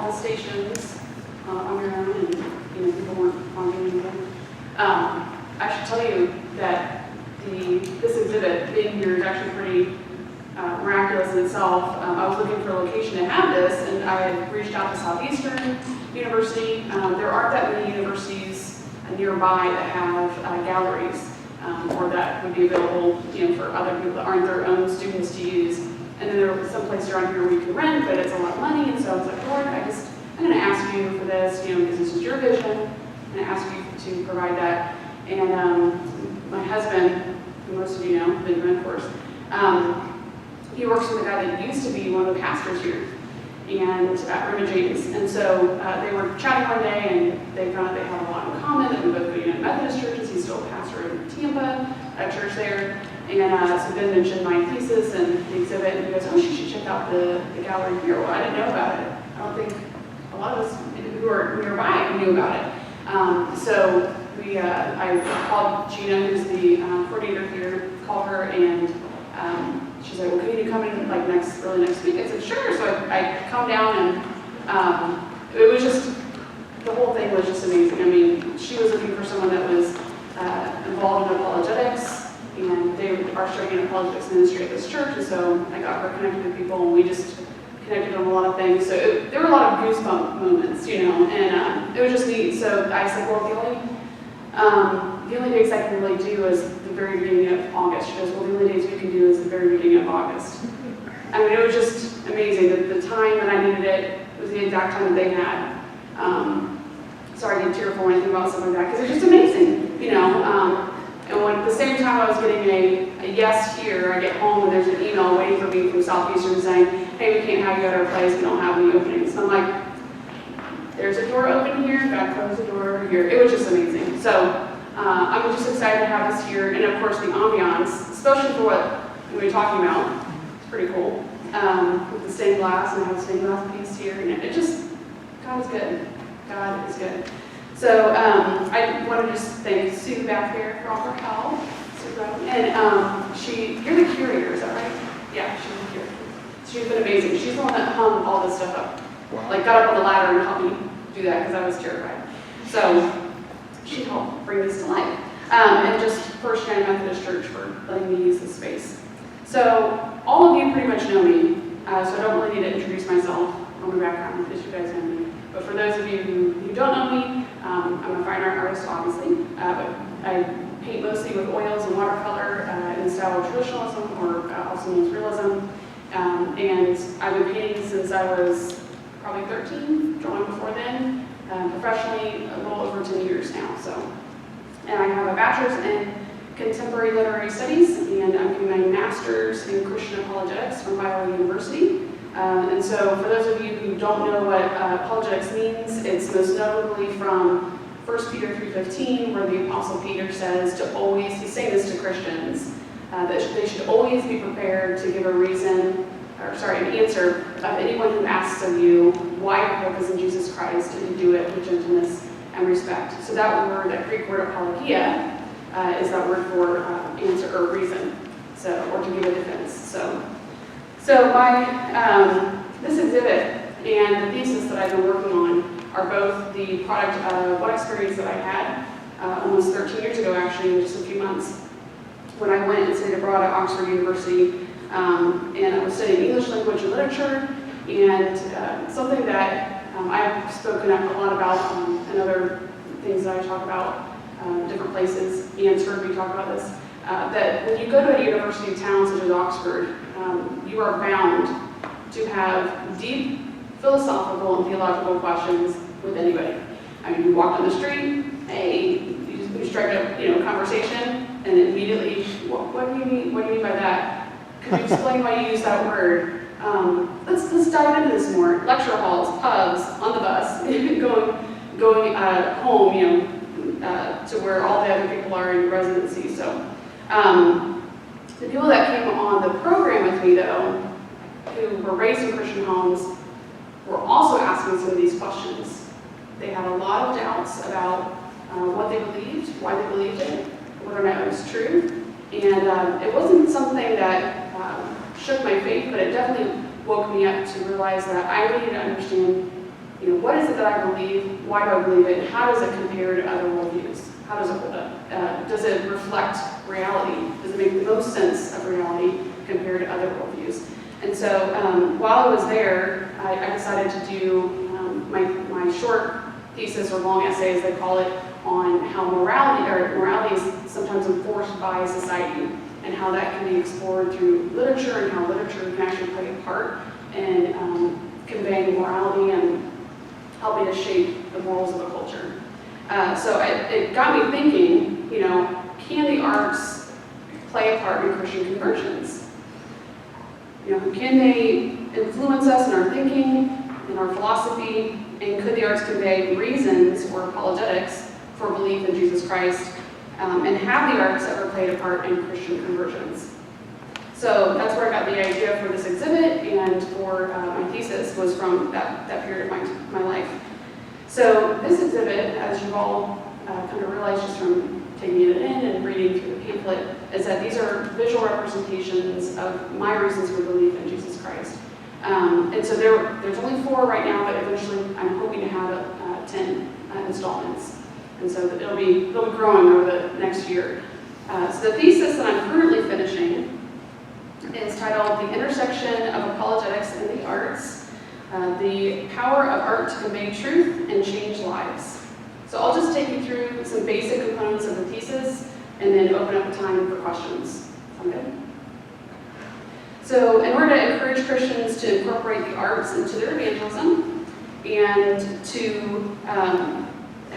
all the stations on your own, and people weren't finding anything. I should tell you that this exhibit being here is actually pretty miraculous in itself. I was looking for a location to have this, and I had reached out to Southeastern University. There aren't that many universities nearby that have galleries, or that would be available, for other people that aren't their own students to use. And then there are some places around here where you can rent, but it's a lot of money. And so I was like, Lord, I'm going to ask you for this, because this is your vision. I'm going to ask you to provide that. And my husband, who most of you know, Benjamin, of course, he works with a guy that used to be one of the pastors here, and at Raymond James. And so they were chatting one day, and they found out they had a lot in common. That we both go to United Methodist churches. He's still a pastor in Tampa, a church there. And so Ben mentioned my thesis and the exhibit, and he goes, "Oh, you should check out the gallery here." Well, I didn't know about it. I don't think a lot of us who are nearby knew about it. So I called Gina, who's the coordinator here, called her, and she's like, "Well, can you come in like early next week?" I said, "Sure." So I come down, and it was just, the whole thing was just amazing. I mean, she was looking for someone that was involved in apologetics, and they are starting an apologetics ministry at this church, and so I got her connected with people, and we just connected on a lot of things. So there were a lot of goosebump moments, and it was just neat. So I said, "Well, the only days I can really do is the very beginning of August." She goes, "Well, the only days we can do is the very beginning of August." I mean, it was just amazing. The time that I needed it was the exact time that they had. Sorry to get tearful or anything about something like that, because it's just amazing, And when at the same time I was getting a yes here, I get home and there's an email waiting for me from Southeastern saying, "Hey, we can't have you at our place, we don't have any openings." And I'm like, there's a door open here, gotta close the door over here. It was just amazing. So I'm just excited to have this here, and of course the ambiance, especially for what we're talking about, it's pretty cool. With the stained glass, and I have a stained glass piece here, and it just, God is good. God is good. So I want to just thank Sue back there for all her help. And you're the curator, is that right? Yeah, she's the curator. She's been amazing. She's the one that hung all this stuff up. Wow. Like got up on the ladder and helped me do that because I was terrified. So she helped bring this to life. And just First United Methodist Church for letting me use this space. So all of you pretty much know me, so I don't really need to introduce myself or my background because you guys know me. But for those of you who don't know me, I'm a fine art artist, obviously. But I paint mostly with oils and watercolor in the style of traditionalism, or also known as realism. And I've been painting since I was probably 13, drawing before then. Professionally, a little over 10 years now. And I have a bachelor's in contemporary literary studies, and I'm doing my master's in Christian apologetics from Biola University. And so for those of you who don't know what apologetics means, it's most notably from 1 Peter 3:15, where the Apostle Peter says to always, he's saying this to Christians, that they should always be prepared to give an answer of anyone who asks of you why your hope is in Jesus Christ, and to do it with gentleness and respect. So that Greek word apologia, is that word for answer or reason, or to give a defense. So my this exhibit and the thesis that I've been working on are both the product of one experience that I had almost 13 years ago, actually, in just a few months, when I went and studied abroad at Oxford University, and I was studying English language and literature, and something that I've spoken a lot about in other things that I talk about different places. Ian's heard me talk about this, that when you go to a university town such as Oxford, you are bound to have deep philosophical and theological questions with anybody. I mean, you walk down the street, hey, you strike up a conversation, and immediately, what do you mean? What do you mean by that? Could you explain why you use that word? Let's dive into this more. Lecture halls, pubs, on the bus, going home, to where all the other people are in residency. So the people that came on the program with me, though, who were raised in Christian homes, were also asking some of these questions. They had a lot of doubts about what they believed, why they believed it, whether or not it was true. And it wasn't something that shook my faith, but it definitely woke me up to realize that I needed to understand what is it that I believe? Why do I believe it? And how does it compare to other worldviews? How does it hold up? Does it reflect reality? Does it make the most sense of reality compared to other worldviews? And so while I was there, I decided to do my short thesis, or long essay as they call it, on how morality is sometimes enforced by society, and how that can be explored through literature, and how literature can actually play a part in conveying morality and helping to shape the morals of a culture. So it got me thinking, can the arts play a part in Christian conversions? Can they influence us in our thinking, in our philosophy, and could the arts convey reasons or apologetics for belief in Jesus Christ? And have the arts ever played a part in Christian conversions? So that's where I got the idea for this exhibit, and for my thesis was from that period of my life. So this exhibit, as you all kind of realize just from taking it in and reading through the pamphlet, is that these are visual representations of my reasons for belief in Jesus Christ. And so there's only 4 right now, but eventually I'm hoping to have 10 installments. And so it'll be growing over the next year. So the thesis that I'm currently finishing is titled "The Intersection of Apologetics and the Arts, the Power of Art to Convey Truth and Change Lives." So I'll just take you through some basic components of the thesis and then open up the time for questions. Sound good? So in order to encourage Christians to incorporate the arts into their evangelism and to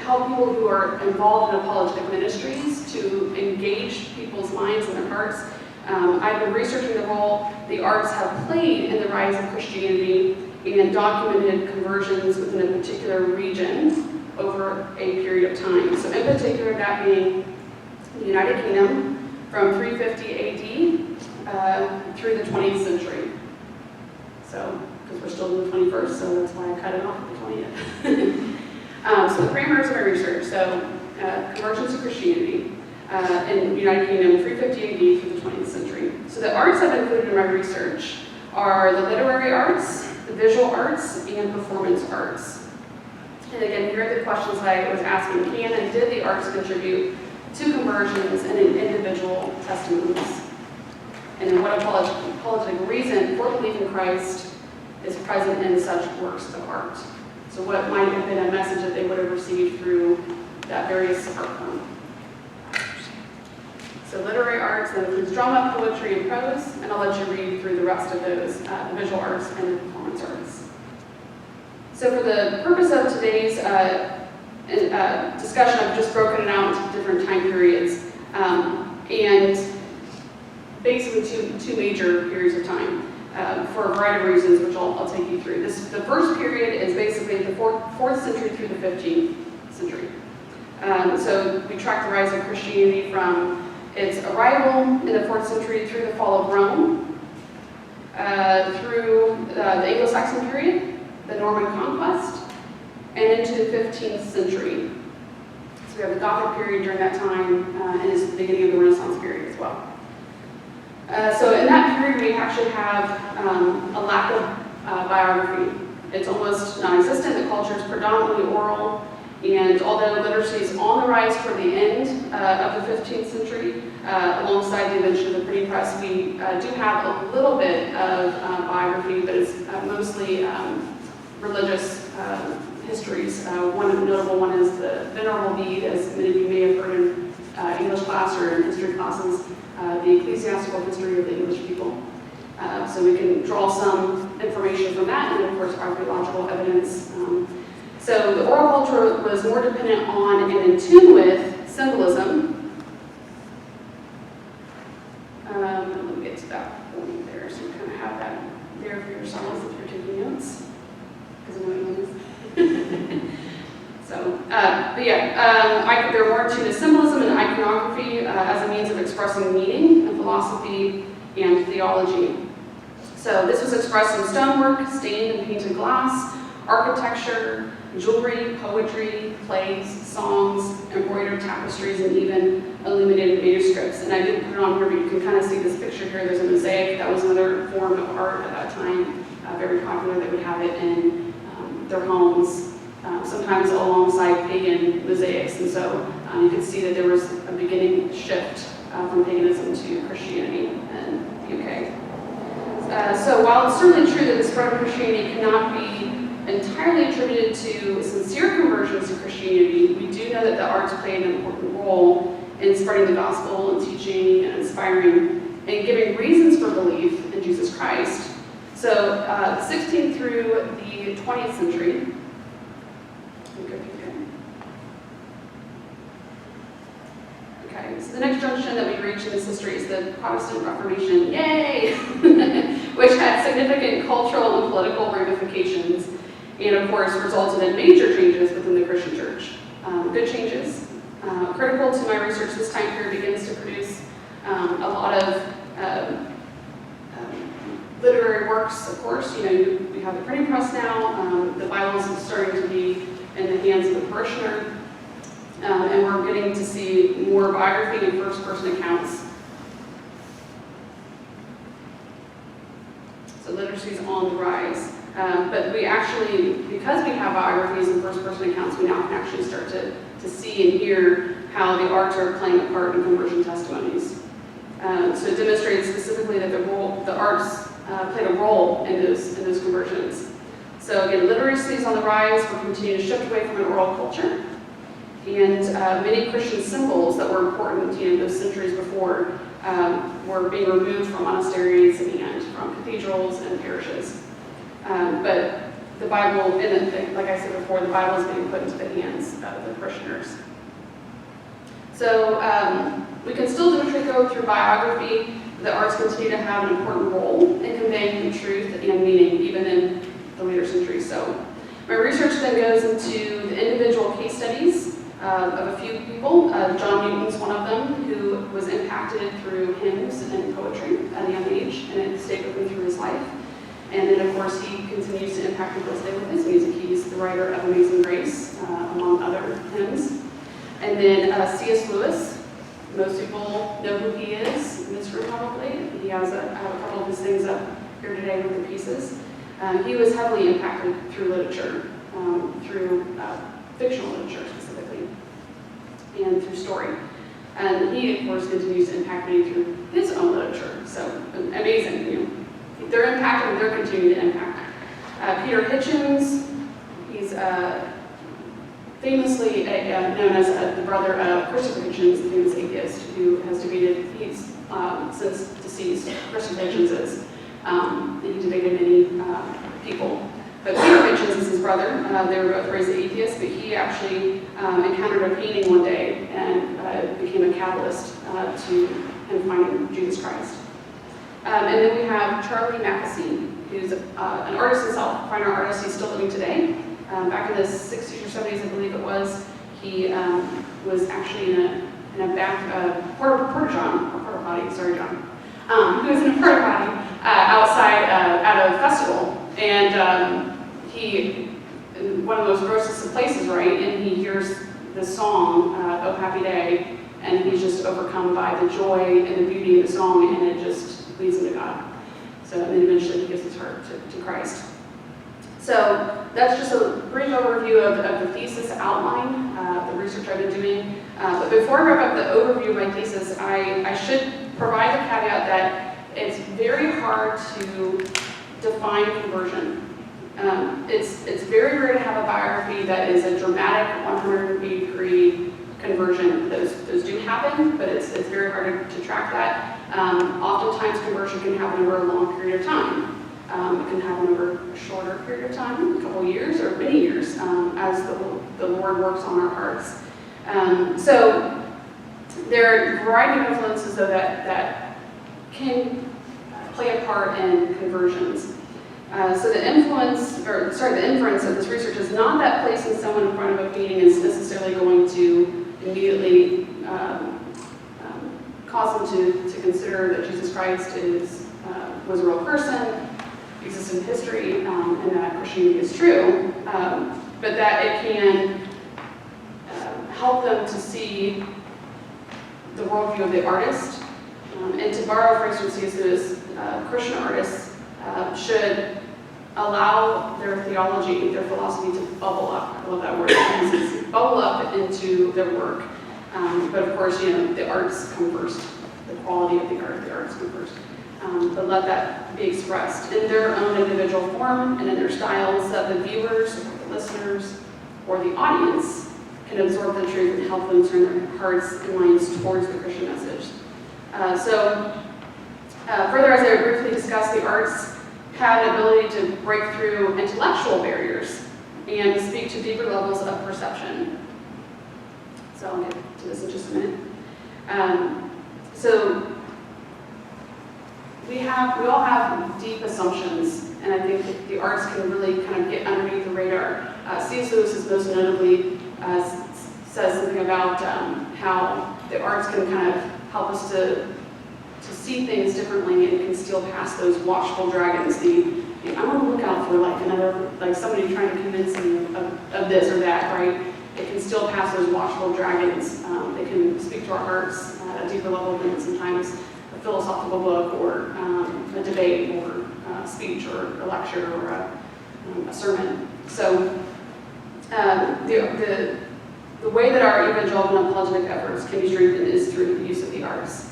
help people who are involved in apologetic ministries to engage people's minds and their hearts, I've been researching the role the arts have played in the rise of Christianity and documented conversions within a particular region over a period of time. So in particular, that being the United Kingdom from 350 AD through the 20th century. So, because we're still in the 21st, so that's why I cut it off at the 20th. So the parameters of my research, so conversions to Christianity in the United Kingdom, 350 AD through the 20th century. So the arts I've included in my research are the literary arts, the visual arts, and performance arts. And again, here are the questions I was asking: can and did the arts contribute to conversions and in individual testimonies? And then what apologetic reason for belief in Christ is present in such works of art? So what might have been a message that they would have received through that various art form? So literary arts, that includes drama, poetry, and prose, and I'll let you read through the rest of those, the visual arts and the performance arts. So for the purpose of today's discussion, I've just broken it out into different time periods, and basically two major periods of time. For a variety of reasons, which I'll take you through. The first period is basically the 4th century through the 15th century. So we track the rise of Christianity from its arrival in the 4th century through the fall of Rome, through the Anglo-Saxon period, the Norman conquest, and into the 15th century. So we have the Gothic period during that time, and it's the beginning of the Renaissance period as well. So in that period, we actually have a lack of biography. It's almost non-existent. The culture is predominantly oral, and although literacy is on the rise toward the end of the 15th century, alongside the invention of the printing press, we do have a little bit of biography, but it's mostly religious histories. One notable one is the Venerable Bede, as many of you may have heard in English class or in history classes, the ecclesiastical history of the English people. So we can draw some information from that, and of course archaeological evidence. So the oral culture was more dependent on and in tune with symbolism. Let me get to that point there, so you kind of have that there for yourselves if you're taking notes, because I know you know this. So, but yeah, they're more attuned to symbolism and iconography as a means of expressing meaning and philosophy and theology. So this was expressed in stonework, stained and painted glass, architecture, jewelry, poetry, plays, songs, embroidered tapestries, and even illuminated manuscripts. And I didn't put it on here, but you can kind of see this picture here. There's a mosaic. That was another form of art at that time, very popular. They would have it in their homes, sometimes alongside pagan mosaics. And so you can see that there was a beginning shift from paganism to Christianity in the UK. So while it's certainly true that the spread of Christianity cannot be entirely attributed to sincere conversions to Christianity, we do know that the arts played an important role in spreading the gospel and teaching and inspiring and giving reasons for belief in Jesus Christ. So the 16th through the 20th century, okay, so the next junction that we reach in this history is the Protestant Reformation, yay! Which had significant cultural and political ramifications, and of course resulted in major changes within the Christian church. Good changes. Critical to my research, this time period begins to produce a lot of literary works, of course. You know, we have the printing press now. The Bibles are starting to be in the hands of the parishioner. And we're getting to see more biography and first-person accounts. So literacy is on the rise. But we actually, because we have biographies and first-person accounts, we now can actually start to see and hear how the arts are playing a part in conversion testimonies. So it demonstrates specifically that the arts played a role in those conversions. So again, literacy is on the rise. We're continuing to shift away from an oral culture. And many Christian symbols that were important, those centuries before, were being removed from monasteries and from cathedrals and parishes. But the Bible, like I said before, the Bible is being put into the hands of the parishioners. So we can still demonstrate, though, through biography, the arts continue to have an important role in conveying truth and meaning, even in the later centuries. So my research then goes into the individual case studies of a few people. John Newton's one of them, who was impacted through hymns and poetry at a young age, and it stayed with him through his life. And then, of course, he continues to impact people today with his music. He's the writer of Amazing Grace, among other hymns. And then C.S. Lewis. Most people know who he is in this room, probably. He has I have a couple of his things up here today with the pieces. He was heavily impacted through literature, through fictional literature specifically, and through story. And he, of course, continues to impact me through his own literature. So amazing, They're impacted and they're continuing to impact. Peter Hitchens, he's famously known as the brother of Christopher Hitchens, the famous atheist who has debated, he's since deceased, Christopher Hitchens is, he debated many people. But Peter Hitchens is his brother. They were both raised atheists, but he actually encountered a painting one day and became a catalyst to him finding Jesus Christ. And then we have Charlie Mackesy, who's an artist himself, fine art artist. He's still living today. Back in the 60s or 70s, I believe it was, he was actually in a back porta potty. Sorry, John. He was in a porta potty outside at a festival, and he, in one of those grossest of places, right? And he hears the song, "Oh Happy Day," and he's just overcome by the joy and the beauty of the song, and it just leads him to God. So, and then eventually he gives his heart to Christ. So that's just a brief overview of the thesis outline, the research I've been doing. But before I wrap up the overview of my thesis, I should provide the caveat that it's very hard to define conversion. It's very rare to have a biography that is a dramatic 180-degree conversion. Those do happen, but it's very hard to track that. Oftentimes conversion can happen over a long period of time. It can happen over a shorter period of time, a couple of years or many years, as the Lord works on our hearts. So there are a variety of influences, though, that can play a part in conversions. So the inference of this research is not that placing someone in front of a painting is necessarily going to immediately cause them to consider that Jesus Christ was a real person, exists in history, and that Christianity is true, but that it can help them to see the worldview of the artist. And to borrow a phrase from C.S. Lewis, Christian artists should allow their theology, their philosophy to bubble up. I love that word. Bubble up into their work. But of course, the arts come first. The quality of the arts come first. But let that be expressed in their own individual form and in their styles that the viewers, or the listeners, or the audience can absorb the truth and help them turn their hearts and minds towards the Christian message. Further, as I briefly discussed, the arts have an ability to break through intellectual barriers and speak to deeper levels of perception. So I'll get to this in just a minute. We all have deep assumptions, and I think the arts can really kind of get underneath the radar. C.S. Lewis is most notably says something about how the arts can kind of help us to see things differently and can steal past those watchful dragons. I'm going to look out for somebody trying to convince me of this or that, right? It can steal past those watchful dragons. They can speak to our hearts at a deeper level than sometimes a philosophical book or a debate or a speech or a lecture or a sermon. So the way that our evangelical and apologetic efforts can be strengthened is through the use of the arts.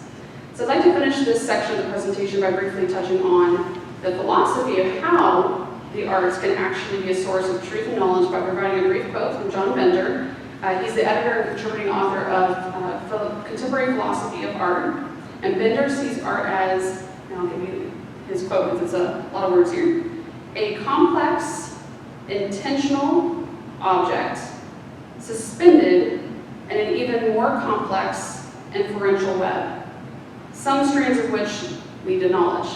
So I'd like to finish this section of the presentation by briefly touching on the philosophy of how the arts can actually be a source of truth and knowledge by providing a brief quote from John Bender. He's the editor and contributing author of Contemporary Philosophy of Art. And Bender sees art as, and I'll give you his quote because it's a lot of words here, a complex, intentional object suspended in an even more complex inferential web, some strands of which lead to knowledge.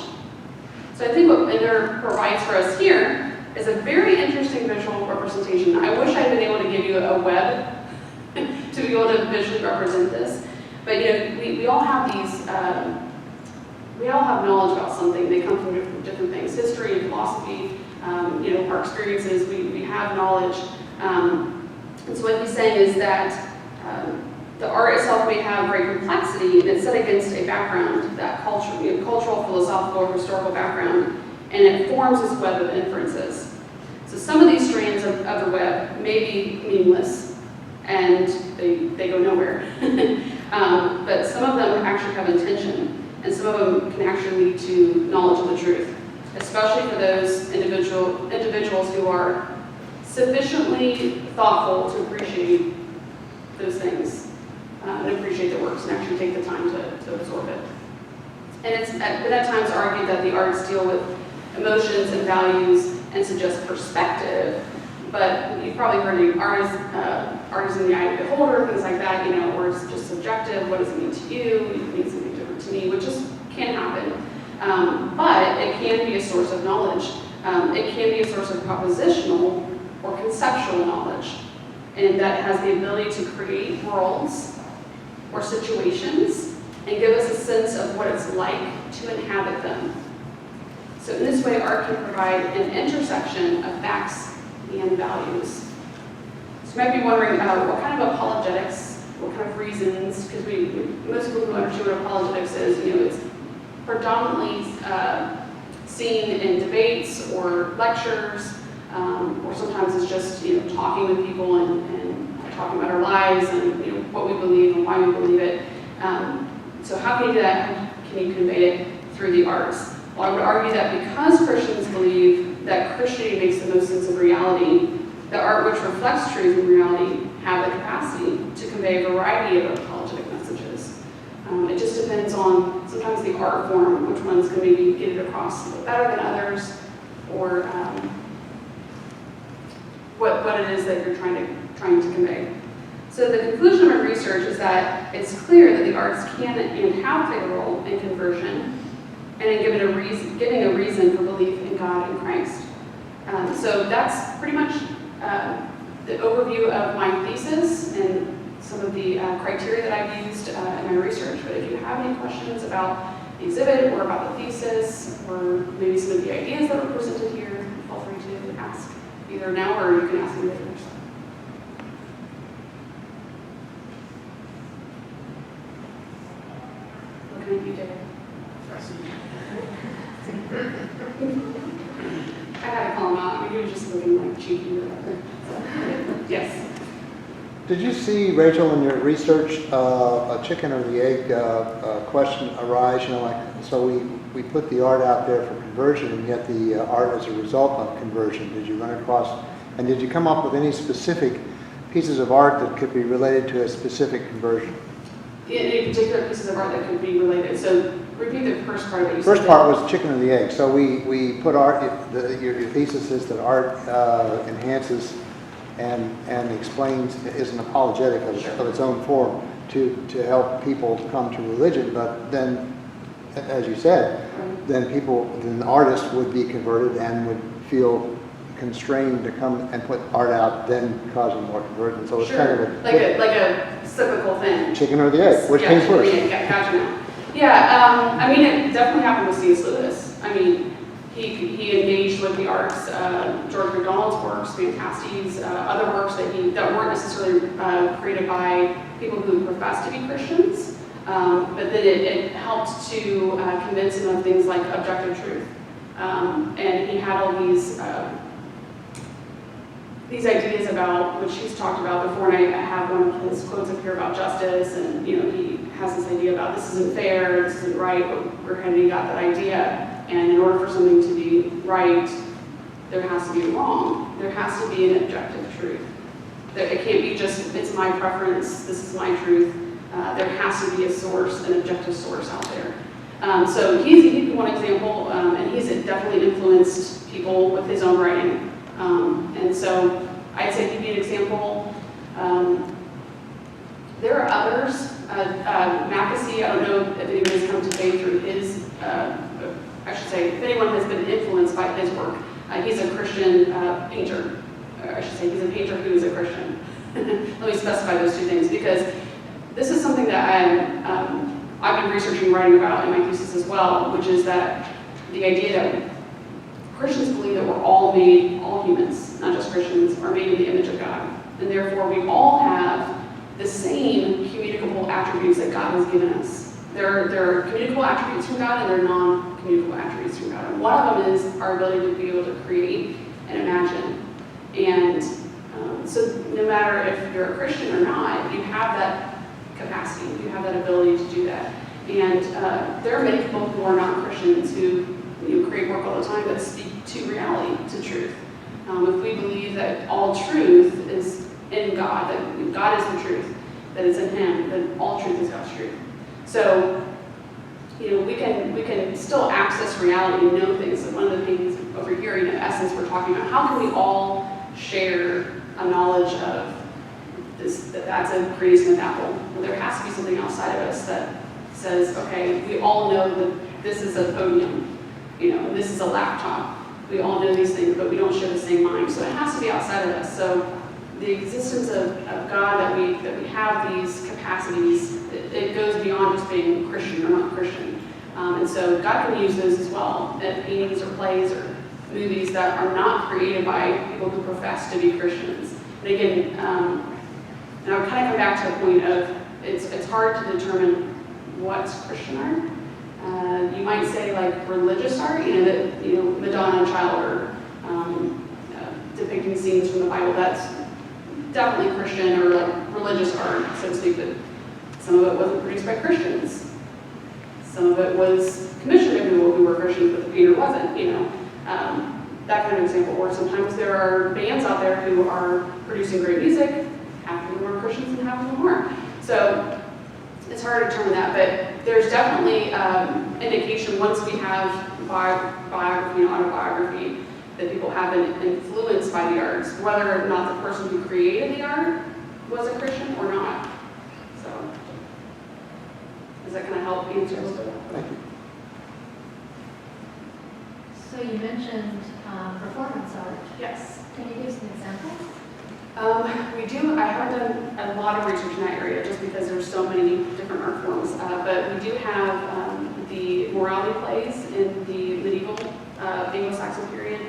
So I think what Bender provides for us here is a very interesting visual representation. I wish I had been able to give you a web to be able to visually represent this. But we all have these, we all have knowledge about something. They come from different things, history and philosophy, our experiences, we have knowledge. And so what he's saying is that the art itself may have great complexity, and it's set against a background, that cultural, philosophical, or historical background, and it forms this web of inferences. So some of these strands of the web may be meaningless, and they go nowhere. But some of them actually have intention, and some of them can actually lead to knowledge of the truth, especially for those individuals who are sufficiently thoughtful to appreciate those things. And appreciate the works and actually take the time to absorb it. And it's been at times argued that the arts deal with emotions and values and suggest perspective, but you've probably heard the art is in the eye of the beholder, things like that, or it's just subjective. What does it mean to you? It means something different to me, which just can happen. But it can be a source of knowledge. It can be a source of propositional or conceptual knowledge, and that has the ability to create worlds or situations and give us a sense of what it's like to inhabit them. So in this way, art can provide an intersection of facts and values. So you might be wondering about what kind of apologetics, what kind of reasons, because most people who understand what apologetics is, it's predominantly seen in debates or lectures, or sometimes it's just talking with people and talking about our lives and what we believe and why we believe it. So how can you do that? How can you convey it through the arts? Well, I would argue that because Christians believe that Christianity makes the most sense of reality, the art which reflects truth and reality have the capacity to convey a variety of apologetic messages. It just depends on sometimes the art form, which one's going to maybe get it across better than others, or what it is that you're trying to convey. So the conclusion of our research is that it's clear that the arts can and have played a role in conversion and in giving a reason for belief in God and Christ. So that's pretty much the overview of my thesis and some of the criteria that I've used in my research. But if you have any questions about the exhibit or about the thesis or maybe some of the ideas that were presented here, feel free to ask either now or you can ask me later. What can I do, David? I got a he was just looking like cheeky or whatever. So, yes. Did you see, Rachel, in your research, a chicken or the egg question arise? You know, like, so we put the art out there for conversion, and yet the art is a result of conversion. Did you run across, and did you come up with any specific pieces of art that could be related to a specific conversion? Any particular pieces of art that could be related? So repeat the first part of what you said. First part was chicken or the egg. So we put art, your thesis is that art enhances and explains, is an apologetic of its own form to help people come to religion. But then, as you said, then the artists would be converted and would feel constrained to come and put art out, then causing more conversion. So it's kind of a cyclical thing. Chicken or the egg, which came first? Yeah, gotcha now. Yeah, I mean, it definitely happened with C.S. Lewis. I mean, he engaged with the arts. George MacDonald's works, Fantastes, other works that weren't necessarily created by people who professed to be Christians, but that it helped to convince him of things like objective truth. And he had all these ideas about, which he's talked about before, and I have one of his quotes up here about justice, and he has this idea about this isn't fair, this isn't right, but where had he got that idea? And in order for something to be right, there has to be wrong. There has to be an objective truth. It can't be just, it's my preference, this is my truth. There has to be a source, an objective source out there. So he's one example, and he's definitely influenced people with his own writing. And so I'd say he'd be an example. There are others. Mackesy, I don't know if anybody's come to faith through his, I should say, if anyone has been influenced by his work. He's a Christian painter. I should say he's a painter who is a Christian. Let me specify those two things, because this is something that I've been researching and writing about in my thesis as well, which is that the idea that Christians believe that we're all humans, not just Christians, are made in the image of God. And therefore we all have the same communicable attributes that God has given us. There are communicable attributes from God and there are non-communicable attributes from God. And one of them is our ability to be able to create and imagine. And so no matter if you're a Christian or not, you have that capacity, you have that ability to do that. And there are many people who are not Christians who create work all the time that speak to reality, to truth. If we believe that all truth is in God, that God is the truth, that it's in Him, then all truth is God's truth. So, we can still access reality and know things. And one of the things over here, in essence, we're talking about how can we all share a knowledge of this, that's a Granny Smith apple. Well, there has to be something outside of us that says, okay, we all know that this is a podium. This is a laptop. We all know these things, but we don't share the same mind. So it has to be outside of us. So the existence of God, that we have these capacities, it goes beyond just being Christian or not Christian. And so God can use those as well, paintings or plays or movies that are not created by people who profess to be Christians. And again, and I would kind of come back to the point of it's hard to determine what's Christian art. You might say like religious art, Madonna and Child, or depicting scenes from the Bible. That's definitely Christian or like religious art, so to speak. But some of it wasn't produced by Christians. Some of it was commissioned by people who were Christians, but the painter wasn't. That kind of example. Or sometimes there are bands out there who are producing great music. Half of them are Christians and half of them aren't. So it's hard to determine that, but there's definitely indication once we have biography and autobiography that people have been influenced by the arts, whether or not the person who created the art was a Christian or not. So, does that kind of help answer a little bit? Thank you. So you mentioned performance art. Yes. Can you give some examples? We do. I haven't done a lot of research in that area just because there's so many different art forms. But we do have the morality plays in the medieval Anglo-Saxon period.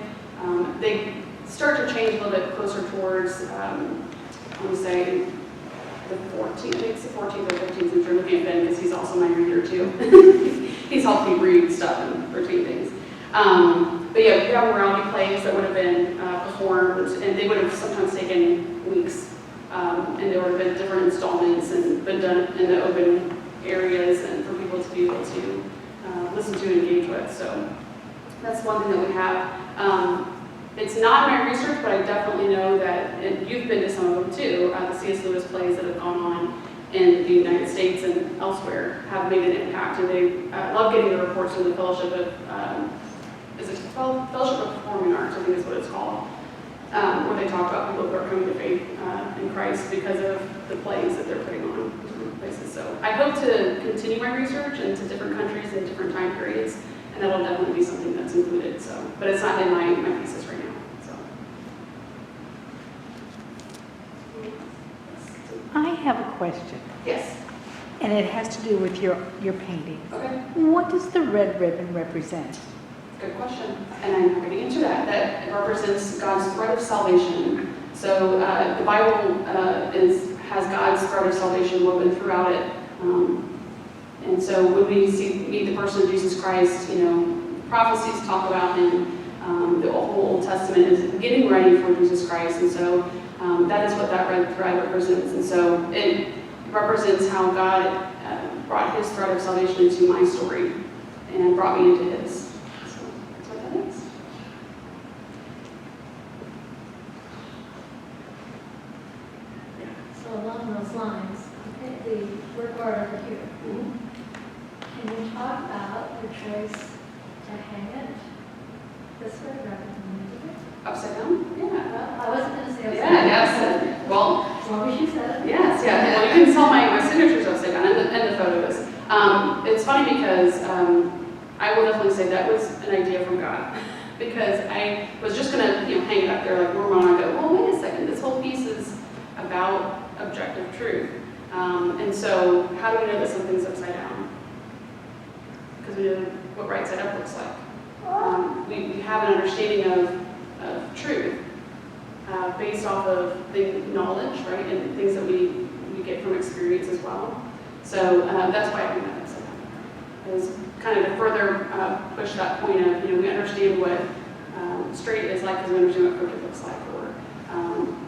They start to change a little bit closer towards, I want to say, the 14th, I think it's the 14th or 15th century. I'm looking at Ben because he's also my reader too. He's helped me read stuff and retain things. But yeah, we have morality plays that would have been performed, and they would have sometimes taken weeks. And there would have been different installments and been done in the open areas and for people to be able to listen to and engage with. So that's one thing that we have. It's not in my research, but I definitely know that, and you've been to some of them too, the C.S. Lewis plays that have gone on in the United States and elsewhere have made an impact. And they love getting the reports from the Fellowship of, is it Fellowship of Performing Arts, I think is what it's called, where they talk about people who are coming to faith in Christ because of the plays that they're putting on in different places. So I hope to continue my research into different countries and different time periods, and that'll definitely be something that's included. So, but it's not in my thesis right now. So. I have a question, Yes. and it has to do with your painting. Okay. What does the red ribbon represent? Good question, and I'm happy to answer that. That represents God's thread of salvation. So the Bible has God's thread of salvation woven throughout it. And so when we meet the person of Jesus Christ, prophecies talk about him. The whole Old Testament is getting ready for Jesus Christ, and so that is what that red thread represents. And so it represents how God brought his thread of salvation into my story and brought me into his. So along those lines, the work art over here, can you talk about your choice to hang it this way rather than this way? Upside down? Yeah. I wasn't going to say upside Yeah, down. yes. Well, As long as you said it. yes, yeah. Well, you can tell my signature's upside down and the photos. It's funny because I will definitely say that was an idea from God. Because I was just going to hang it up there like normal, and I go, well, wait a second, this whole piece is about objective truth. And so how do we know that something's upside down? Because we know what right side up looks like. We have an understanding of truth based off of the knowledge, right, and things that we get from experience as well. So that's why I think that upside down. It was kind of to further push that point of, we understand what straight is like because we understand what crooked looks like, or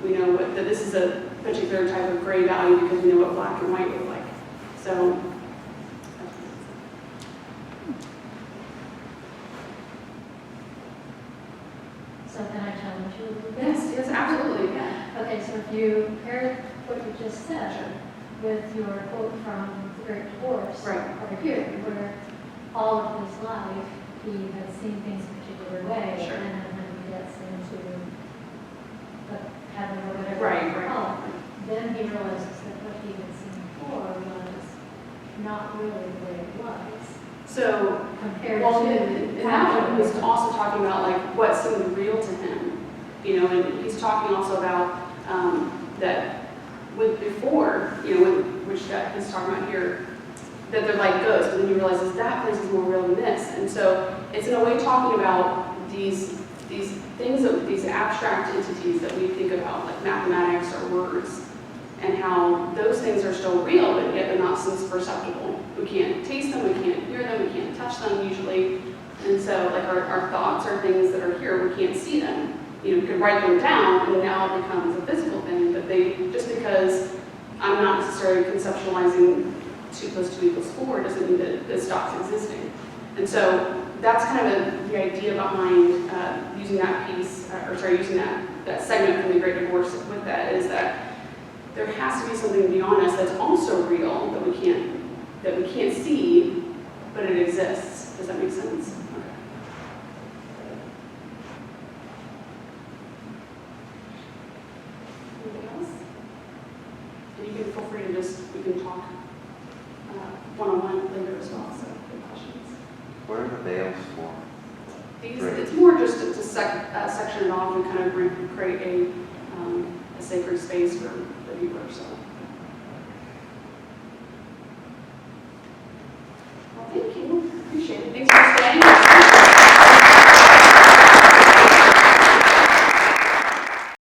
we know that this is a particular type of gray value because we know what black and white look like. So. So can I challenge you a little bit? Yes, absolutely, yeah. Okay, so if you paired what you just said with your quote from The Great Divorce Right. over here, where all of his life he has seen things a particular way, Sure. and then when he gets into the heaven or whatever Right, you right. call it, then he realizes that what he had seen before was not really the way it was. So, Compared well, to in that one, he was also talking about like what seemed real to him, and he's talking also about that with before, which that he's talking about here, that they're like ghosts, but then he realizes that place is more real than this, and so it's in a way talking about these things, these abstract entities that we think about, like mathematics or words, and how those things are still real, but yet they're not sense perceptible. We can't taste them, we can't hear them, we can't touch them usually. And so like our thoughts are things that are here, we can't see them. You can write them down, and now it becomes a physical thing, but just because I'm not necessarily conceptualizing 2 + 2 = 4 doesn't mean that it stops existing. And so that's kind of the idea behind using that piece, using that segment from The Great Divorce with that, is that there has to be something beyond us that's also real that we can't see, but it exists. Does that make sense? Okay. Anything else? And you can feel free to we can talk one-on-one later as well. So good questions. What are the veils for? It's more just to section it off and kind of create a sacred space for the viewer. So.